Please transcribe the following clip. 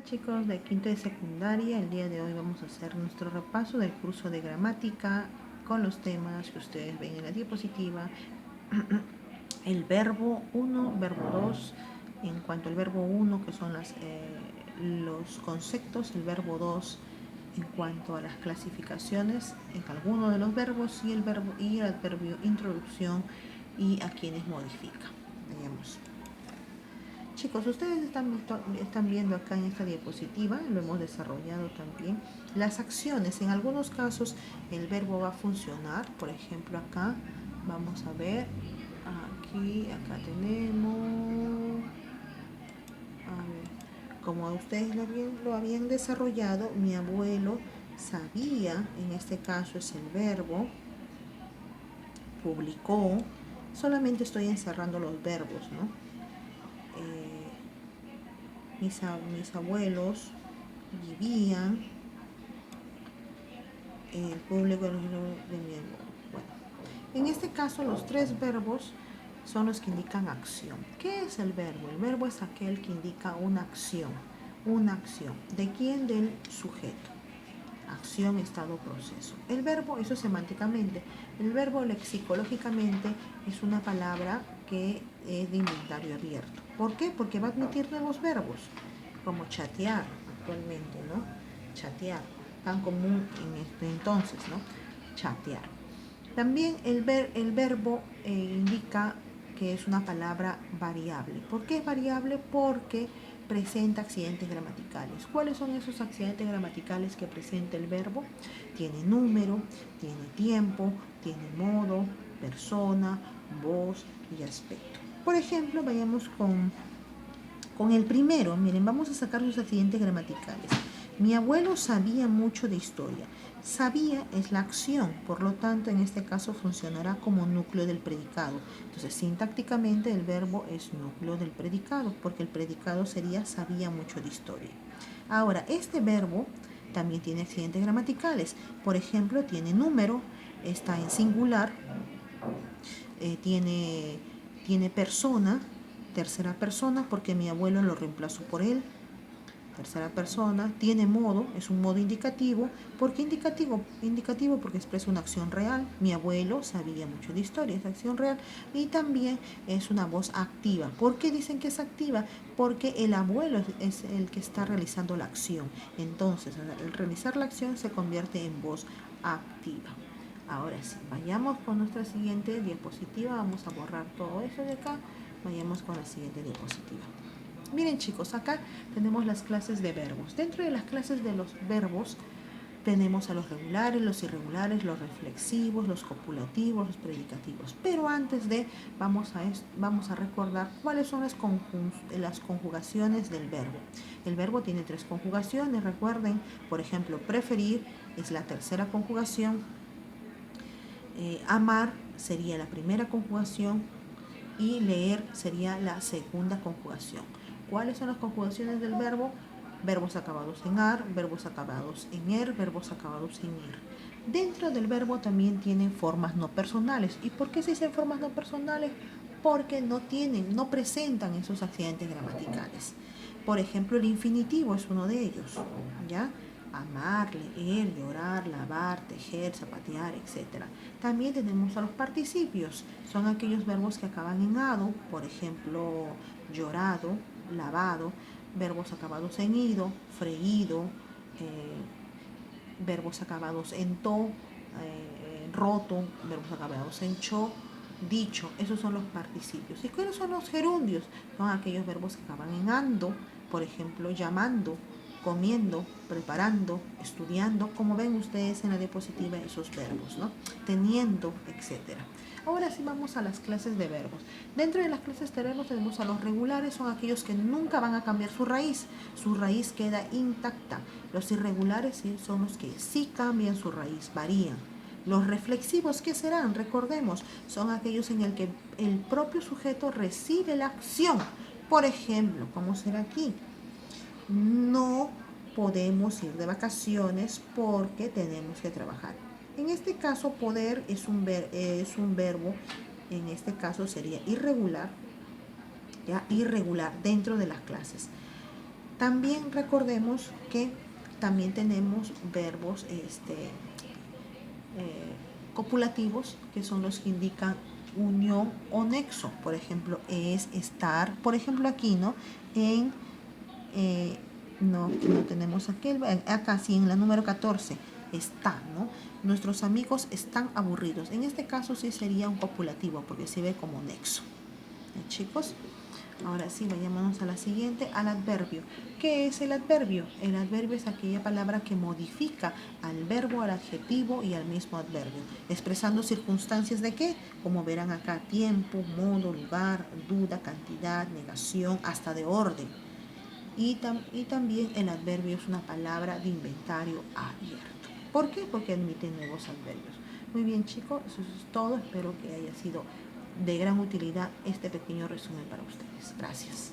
Chicos de quinto de secundaria, el día de hoy vamos a hacer nuestro repaso del curso de gramática con los temas que ustedes ven en la diapositiva. El verbo 1, verbo 2, en cuanto al verbo 1, que son los conceptos, el verbo 2 en cuanto a las clasificaciones en alguno de los verbos y el adverbio introducción y a quienes modifica. Veamos. Chicos, ustedes están viendo acá en esta diapositiva, lo hemos desarrollado también, las acciones. En algunos casos el verbo va a funcionar. Por ejemplo, acá vamos a ver, acá tenemos, a ver, como ustedes lo habían desarrollado, mi abuelo sabía, en este caso es el verbo, publicó. Solamente estoy encerrando los verbos, ¿no? Mis abuelos vivían el público de mi abuelo. Bueno, en este caso los tres verbos son los que indican acción. ¿Qué es el verbo? El verbo es aquel que indica una acción. Una acción. ¿De quién? Del sujeto. Acción, estado, proceso. El verbo, eso semánticamente. El verbo lexicológicamente es una palabra que es de inventario abierto. ¿Por qué? Porque va a admitir nuevos verbos, como chatear actualmente, ¿no? Chatear, tan común en este entonces, ¿no? Chatear. También el verbo indica que es una palabra variable. ¿Por qué es variable? Porque presenta accidentes gramaticales. ¿Cuáles son esos accidentes gramaticales que presenta el verbo? Tiene número, tiene tiempo, tiene modo, persona, voz y aspecto. Por ejemplo, vayamos con el primero. Miren, vamos a sacar sus accidentes gramaticales. Mi abuelo sabía mucho de historia. Sabía es la acción, por lo tanto en este caso funcionará como núcleo del predicado. Entonces sintácticamente el verbo es núcleo del predicado, porque el predicado sería sabía mucho de historia. Ahora, este verbo también tiene accidentes gramaticales. Por ejemplo, tiene número, está en singular, tiene persona, tercera persona, porque mi abuelo lo reemplazó por él. Tercera persona, tiene modo, es un modo indicativo. ¿Por qué indicativo? Indicativo porque expresa una acción real. Mi abuelo sabía mucho de historia, es acción real. Y también es una voz activa. ¿Por qué dicen que es activa? Porque el abuelo es el que está realizando la acción. Entonces, al realizar la acción se convierte en voz activa. Ahora sí, vayamos con nuestra siguiente diapositiva. Vamos a borrar todo eso de acá. Vayamos con la siguiente diapositiva. Miren chicos, acá tenemos las clases de verbos. Dentro de las clases de los verbos tenemos a los regulares, los irregulares, los reflexivos, los copulativos, los predicativos. Pero antes de, vamos a recordar cuáles son las conjugaciones del verbo. El verbo tiene 3 conjugaciones, recuerden. Por ejemplo, preferir es la tercera conjugación. Amar sería la primera conjugación y leer sería la segunda conjugación. ¿Cuáles son las conjugaciones del verbo? Verbos acabados en ar, verbos acabados en er, verbos acabados en ir. Dentro del verbo también tienen formas no personales. ¿Y por qué se dicen formas no personales? Porque no presentan esos accidentes gramaticales. Por ejemplo, el infinitivo es uno de ellos, ¿ya? Amar, leer, llorar, lavar, tejer, zapatear, etc. También tenemos a los participios. Son aquellos verbos que acaban en ado, por ejemplo, llorado, lavado, verbos acabados en ido, freído, verbos acabados en to, roto, verbos acabados en cho, dicho. Esos son los participios. ¿Y cuáles son los gerundios? Son aquellos verbos que acaban en ando, por ejemplo, llamando, comiendo, preparando, estudiando, como ven ustedes en la diapositiva esos verbos, ¿no? Teniendo, etc. Ahora sí vamos a las clases de verbos. Dentro de las clases de verbos tenemos a los regulares, son aquellos que nunca van a cambiar su raíz queda intacta. Los irregulares son los que sí cambian su raíz, varían. Los reflexivos, ¿qué serán? Recordemos, son aquellos en el que el propio sujeto recibe la acción. Por ejemplo, ¿cómo será aquí? No podemos ir de vacaciones porque tenemos que trabajar. En este caso, poder es un verbo, en este caso sería irregular, ya irregular dentro de las clases. También recordemos que también tenemos verbos copulativos, que son los que indican unión o nexo. Por ejemplo, es, estar. Por ejemplo, aquí, ¿no? No tenemos aquel. Acá sí, en la número 14, está, ¿no? Nuestros amigos están aburridos. En este caso sí sería un copulativo, porque se ve como nexo. Chicos, ahora sí, vayámonos a la siguiente, al adverbio. ¿Qué es el adverbio? El adverbio es aquella palabra que modifica al verbo, al adjetivo y al mismo adverbio, expresando circunstancias de qué, como verán acá, tiempo, modo, lugar, duda, cantidad, negación, hasta de orden. Y también el adverbio es una palabra de inventario abierto. ¿Por qué? Porque admite nuevos adverbios. Muy bien, chicos, eso es todo. Espero que haya sido de gran utilidad este pequeño resumen para ustedes. Gracias.